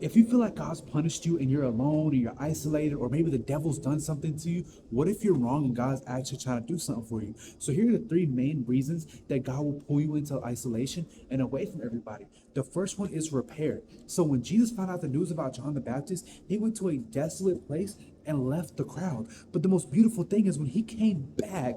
If you feel like God's punished you and you're alone or you're isolated, or maybe the devil's done something to you, what if you're wrong and God's actually trying to do something for you? So here are the three main reasons that God will pull you into isolation and away from everybody. The first one is repair. So when Jesus found out the news about John the Baptist, he went to a desolate place and left the crowd. But the most beautiful thing is when he came back,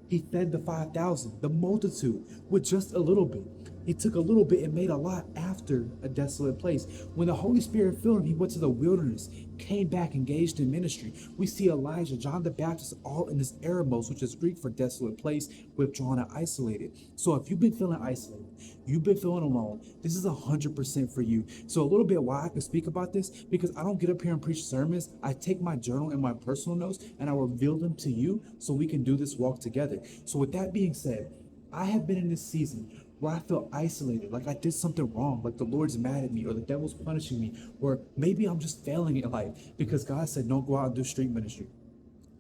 he fed the 5,000, the multitude, with just a little bit. He took a little bit and made a lot after a desolate place. When the Holy Spirit filled him, he went to the wilderness, came back, engaged in ministry. We see Elijah, John the Baptist, all in this Erēmos, which is Greek for desolate place, withdrawn and isolated. So if you've been feeling isolated, you've been feeling alone, this is 100% for you. So a little bit why I can speak about this, because I don't get up here and preach sermons. I take my journal and my personal notes and I reveal them to you so we can do this walk together. So with that being said, I have been in this season where I feel isolated, like I did something wrong, like the Lord's mad at me, or the devil's punishing me, or maybe I'm just failing in life because God said, don't go out and do street ministry.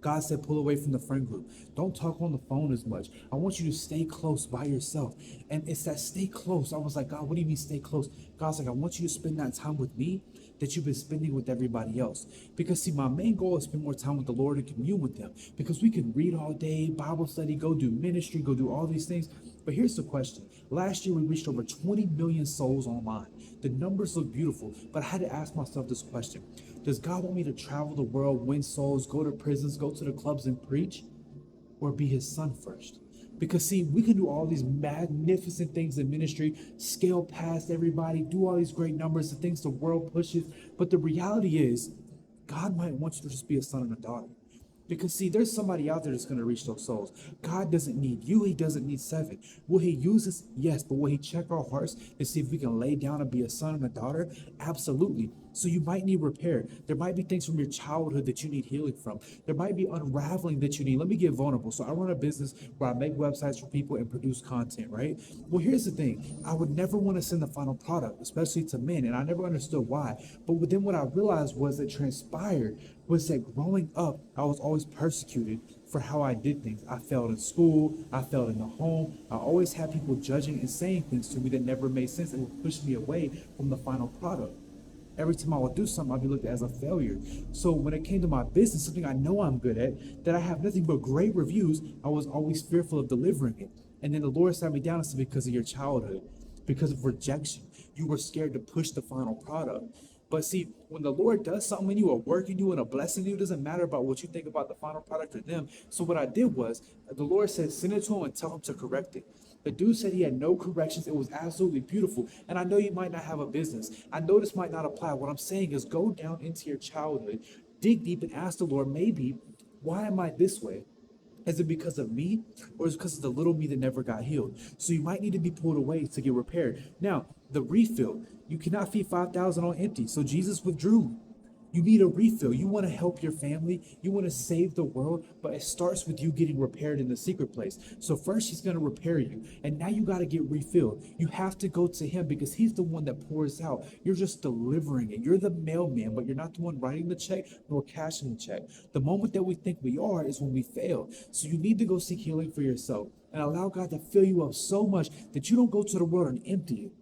God said, pull away from the friend group. Don't talk on the phone as much. I want you to stay close by yourself. And it's that stay close. I was like, God, what do you mean stay close? God's like, I want you to spend that time with me that you've been spending with everybody else. Because see, my main goal is spend more time with the Lord and commune with him. Because we can read all day, Bible study, go do ministry, go do all these things. But here's the question. Last year, we reached over 20 million souls online. The numbers look beautiful, but I had to ask myself this question. Does God want me to travel the world, win souls, go to prisons, go to the clubs and preach, or be his son first? Because see, we can do all these magnificent things in ministry, scale past everybody, do all these great numbers, the things the world pushes. But the reality is, God might want you to just be a son and a daughter. Because see, there's somebody out there that's going to reach those souls. God doesn't need you. He doesn't need seven. Will he use us? Yes. But will he check our hearts to see if we can lay down and be a son and a daughter? Absolutely. So you might need repair. There might be things from your childhood that you need healing from. There might be unraveling that you need. Let me get vulnerable. So I run a business where I make websites for people and produce content, right? Well, here's the thing. I would never want to send the final product, especially to men. And I never understood why. But then what I realized was that transpired was that growing up, I was always persecuted for how I did things. I failed in school. I failed in the home. I always had people judging and saying things to me that never made sense and would push me away from the final product. Every time I would do something, I'd be looked at as a failure. So when it came to my business, something I know I'm good at, that I have nothing but great reviews, I was always fearful of delivering it. And then the Lord sat me down and said, because of your childhood, because of rejection, you were scared to push the final product. But see, when the Lord does something in you, or work in you, and a blessing in you, it doesn't matter about what you think about the final product or them. So what I did was, the Lord said, send it to him and tell him to correct it. The dude said he had no corrections. It was absolutely beautiful. And I know you might not have a business. I know this might not apply. What I'm saying is go down into your childhood, dig deep and ask the Lord, maybe, why am I this way? Is it because of me, or is it because of the little me that never got healed? So you might need to be pulled away to get repaired. Now, the refill, you cannot feed 5,000 on empty. So Jesus withdrew. You need a refill. You want to help your family. You want to save the world, but it starts with you getting repaired in the secret place. So first he's going to repair you, and now you got to get refilled. You have to go to him because he's the one that pours out. You're just delivering it. You're the mailman, but you're not the one writing the check nor cashing the check. The moment that we think we are is when we fail. So you need to go seek healing for yourself and allow God to fill you up so much that you don't go to the world and empty it,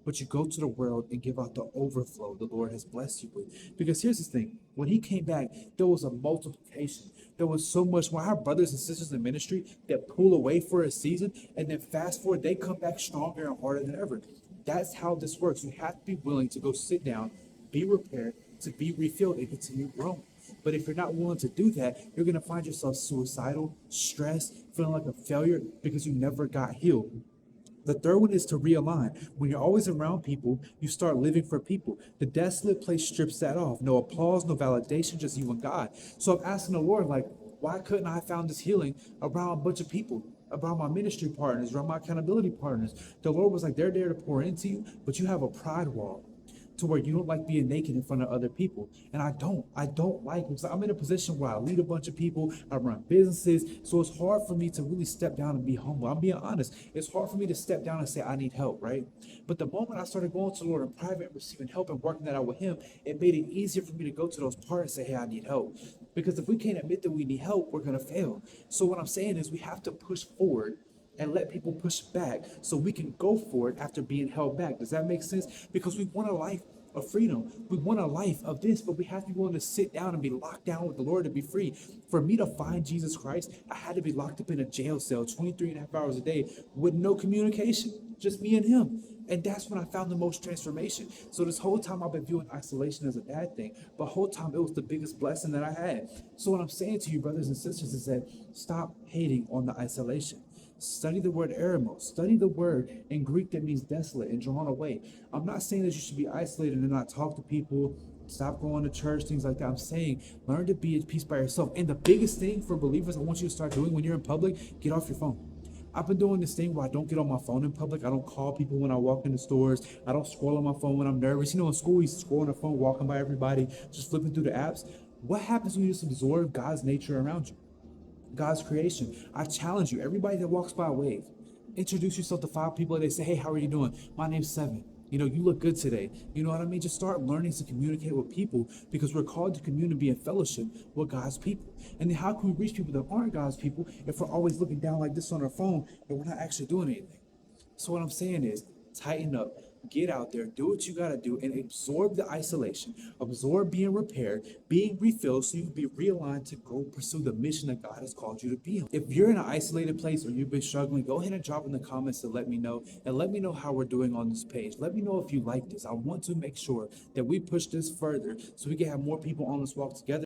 but you go to the world and give out the overflow the Lord has blessed you with. Because here's the thing, when he came back, there was a multiplication. There was so much more. I have brothers and sisters in ministry that pull away for a season, and then fast forward, they come back stronger and harder than ever. That's how this works. You have to be willing to go sit down, be repaired, to be refilled and continue growing. But if you're not willing to do that, you're going to find yourself suicidal, stressed, feeling like a failure because you never got healed. The third one is to realign. When you're always around people, you start living for people. The desolate place strips that off. No applause, no validation, just you and God. So I'm asking the Lord, like, why couldn't I have found this healing around a bunch of people, around my ministry partners, around my accountability partners? The Lord was like, they're there to pour into you, but you have a pride wall to where you don't like being naked in front of other people. And I don't like it, because I'm in a position where I lead a bunch of people, I run businesses. So it's hard for me to really step down and be humble. I'm being honest. It's hard for me to step down and say, I need help, right? But the moment I started going to the Lord in private and receiving help and working that out with him, it made it easier for me to go to those parts and say, hey, I need help. Because if we can't admit that we need help, we're going to fail. So what I'm saying is we have to push forward and let people push back so we can go forward after being held back. Does that make sense? Because we want a life of freedom. We want a life of this, but we have to be willing to sit down and be locked down with the Lord to be free. For me to find Jesus Christ, I had to be locked up in a jail cell 23 and a half hours a day with no communication, just me and him. And that's when I found the most transformation. So this whole time I've been viewing isolation as a bad thing, but the whole time it was the biggest blessing that I had. So what I'm saying to you, brothers and sisters, is that stop hating on the isolation. Study the word Erēmos. Study the word in Greek that means desolate and drawn away. I'm not saying that you should be isolated and not talk to people, stop going to church, things like that. I'm saying learn to be at peace by yourself. And the biggest thing for believers I want you to start doing when you're in public, get off your phone. I've been doing this thing where I don't get on my phone in public. I don't call people when I walk into stores. I don't scroll on my phone when I'm nervous. In school, we used to scroll on the phone, walking by everybody, just flipping through the apps. What happens when you just absorb God's nature around you? God's creation. I challenge you, everybody that walks by, wave. Introduce yourself to 5 people and they say, hey, how are you doing? My name's Seven. You look good today. You know what I mean? Just start learning to communicate with people, because we're called to community and fellowship with God's people. And then how can we reach people that aren't God's people if we're always looking down like this on our phone and we're not actually doing anything? So what I'm saying is, tighten up, get out there, do what you got to do, and absorb the isolation, absorb being repaired, being refilled, so you can be realigned to go pursue the mission that God has called you to be on. If you're in an isolated place or you've been struggling, go ahead and drop in the comments to let me know, and let me know how we're doing on this page. Let me know if you like this. I want to make sure that we push this further so we can have more people on this walk together.